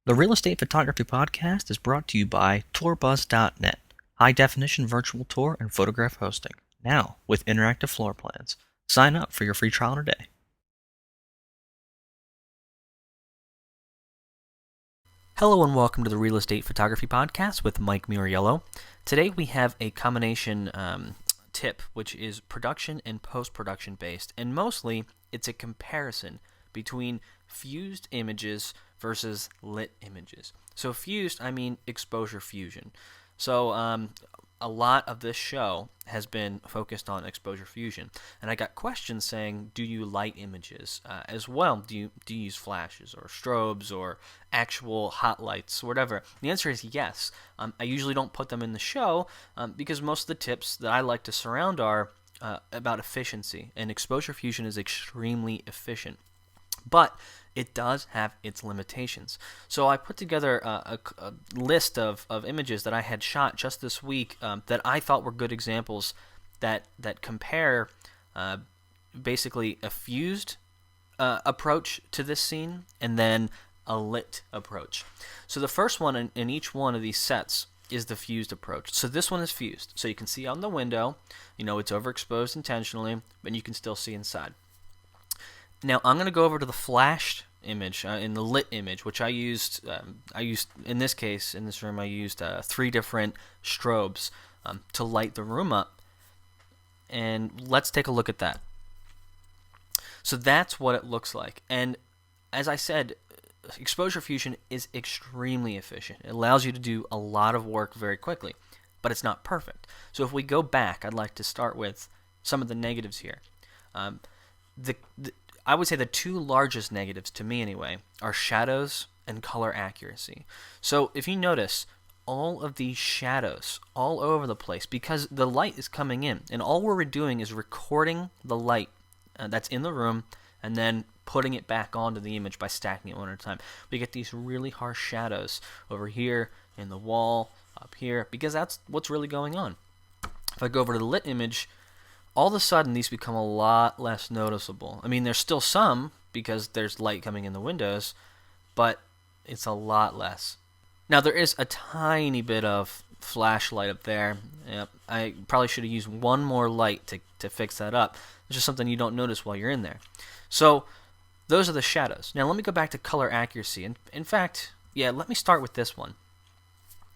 The Real Estate Photography Podcast is brought to you by tourbuzz.net, high-definition virtual tour and photograph hosting, now with interactive floor plans. Sign up for your free trial today. Hello and welcome to the Real Estate Photography Podcast with Mike Muriello. Today we have a combination tip, which is production and post-production based, and mostly it's a comparison between fused images versus lit images. So fused, I mean exposure fusion. So a lot of this show has been focused on exposure fusion, and I got questions saying, do you light images as well? Do you use flashes or strobes or actual hot lights or whatever? The answer is yes. I usually don't put them in the show because most of the tips that I like to surround are about efficiency, and exposure fusion is extremely efficient. But it does have its limitations. So I put together a list of images that I had shot just this week that I thought were good examples that compare basically a fused approach to this scene and then a lit approach. So the first one in each one of these sets is the fused approach. So this one is fused. So you can see on the window, it's overexposed intentionally, but you can still see inside. Now I'm going to go over to the flashed image in the lit image, which I used in this case, in this room, I used 3 different strobes to light the room up. And let's take a look at that. So that's what it looks like. And as I said, exposure fusion is extremely efficient. It allows you to do a lot of work very quickly, but it's not perfect. So if we go back, I'd like to start with some of the negatives here. I would say the 2 largest negatives, to me anyway, are shadows and color accuracy. So if you notice, all of these shadows all over the place because the light is coming in, and all we're doing is recording the light that's in the room and then putting it back onto the image by stacking it one at a time. We get these really harsh shadows over here, in the wall, up here, because that's what's really going on. If I go over to the lit image, all of a sudden these become a lot less noticeable. I mean, there's still some because there's light coming in the windows, but it's a lot less. Now there is a tiny bit of flashlight up there. Yep, I probably should have used one more light to fix that up. It's just something you don't notice while you're in there. So those are the shadows. Now let me go back to color accuracy. And in fact, let me start with this one.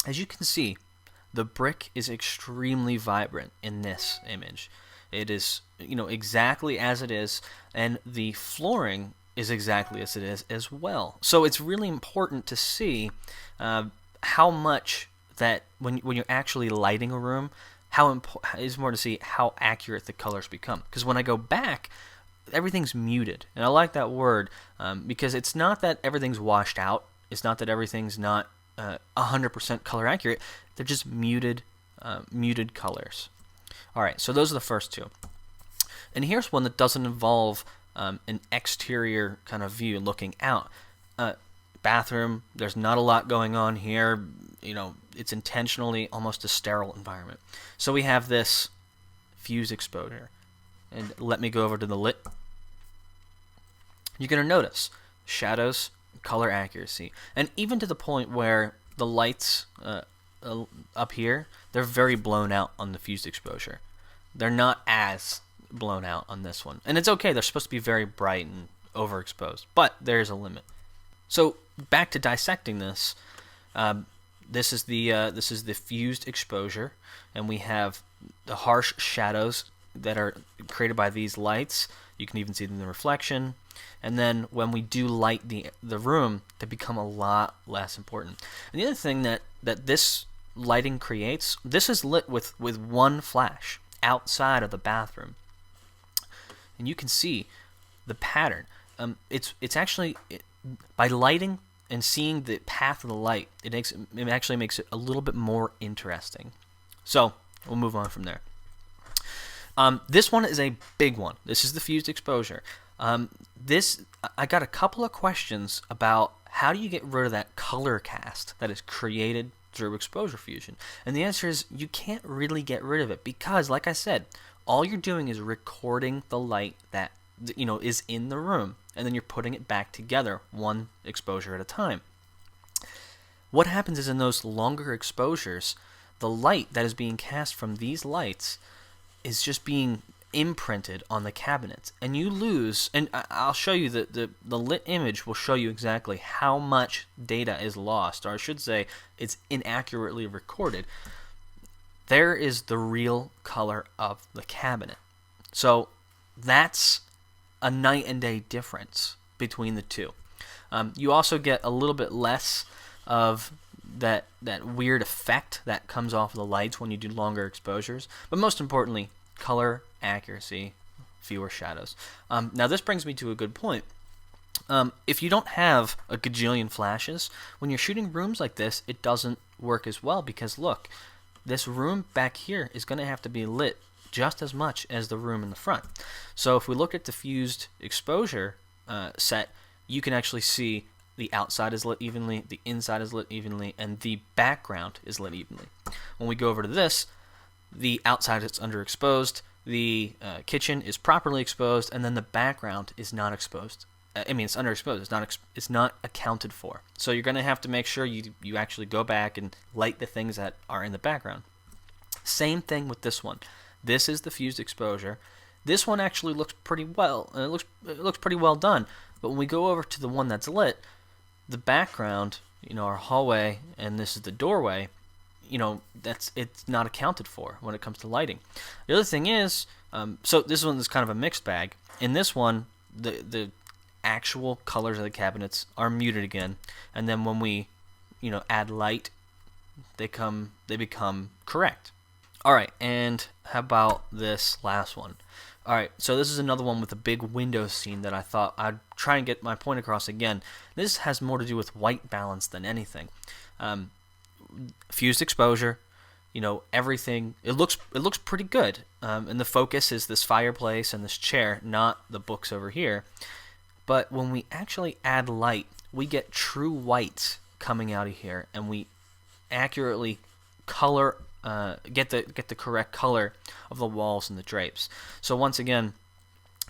As you can see, the brick is extremely vibrant in this image. It is, exactly as it is, and the flooring is exactly as it is as well. So it's really important to see how much that when you're actually lighting a room, it's more to see how accurate the colors become. Because when I go back, everything's muted, and I like that word because it's not that everything's washed out. It's not that everything's not 100% color accurate. They're just muted colors. All right, so those are the first 2. And here's one that doesn't involve an exterior kind of view looking out. Bathroom, there's not a lot going on here. It's intentionally almost a sterile environment. So we have this fused exposure. And let me go over to the lit. You're going to notice shadows, color accuracy, and even to the point where the lights up here, they're very blown out on the fused exposure. They're not as blown out on this one. And it's okay, they're supposed to be very bright and overexposed, but there's a limit. So back to dissecting this, this is the fused exposure, and we have the harsh shadows that are created by these lights. You can even see them in the reflection. And then when we do light the room, they become a lot less important. And the other thing that this lighting creates, this is lit with one flash outside of the bathroom, and you can see the pattern. It's actually by lighting and seeing the path of the light, it actually makes it a little bit more interesting. So we'll move on from there. This one is a big one. This is the fused exposure. I got a couple of questions about how do you get rid of that color cast that is created through exposure fusion, and the answer is you can't really get rid of it because, like I said, all you're doing is recording the light that is in the room, and then you're putting it back together one exposure at a time. what happens is in those longer exposures, the light that is being cast from these lights is just being imprinted on the cabinets, and you lose. And I'll show you the lit image will show you exactly how much data is lost, or I should say it's inaccurately recorded. There is the real color of the cabinet. So that's a night and day difference between the two. You also get a little bit less of that weird effect that comes off of the lights when you do longer exposures, but most importantly, color accuracy, fewer shadows. Now this brings me to a good point. If you don't have a gajillion flashes, when you're shooting rooms like this, it doesn't work as well, because look, this room back here is going to have to be lit just as much as the room in the front. So if we look at diffused exposure set, you can actually see the outside is lit evenly, the inside is lit evenly, and the background is lit evenly. When we go over to this, the outside is underexposed, the kitchen is properly exposed, and then the background is not exposed. I mean, it's underexposed. It's not accounted for. So you're going to have to make sure you actually go back and light the things that are in the background. Same thing with this one. This is the fused exposure. This one actually looks pretty well. It looks pretty well done. But when we go over to the one that's lit, the background, our hallway, and this is the doorway, it's not accounted for when it comes to lighting. The other thing is, so this one is kind of a mixed bag. In this one, the actual colors of the cabinets are muted again, and then when we, add light, they become correct. All right, and how about this last one? All right, so this is another one with a big window scene that I thought I'd try and get my point across again. This has more to do with white balance than anything. Fused exposure, everything. It looks pretty good, and the focus is this fireplace and this chair, not the books over here. But when we actually add light, we get true whites coming out of here, and we accurately color. Get the correct color of the walls and the drapes. So once again,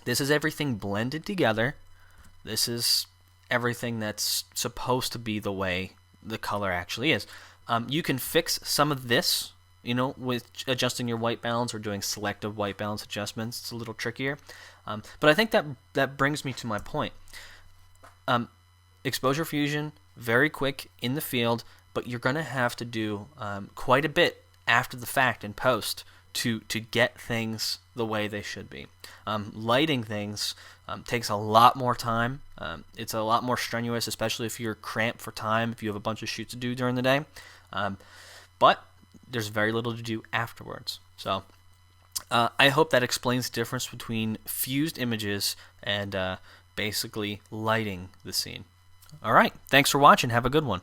this is everything blended together. This is everything that's supposed to be the way the color actually is. You can fix some of this, with adjusting your white balance or doing selective white balance adjustments. It's a little trickier. But I think that brings me to my point. Exposure fusion, very quick in the field, but you're going to have to do quite a bit after the fact in post to get things the way they should be. Lighting things takes a lot more time. It's a lot more strenuous, especially if you're cramped for time, if you have a bunch of shoots to do during the day. But there's very little to do afterwards. So I hope that explains the difference between fused images and basically lighting the scene. All right, thanks for watching. Have a good one.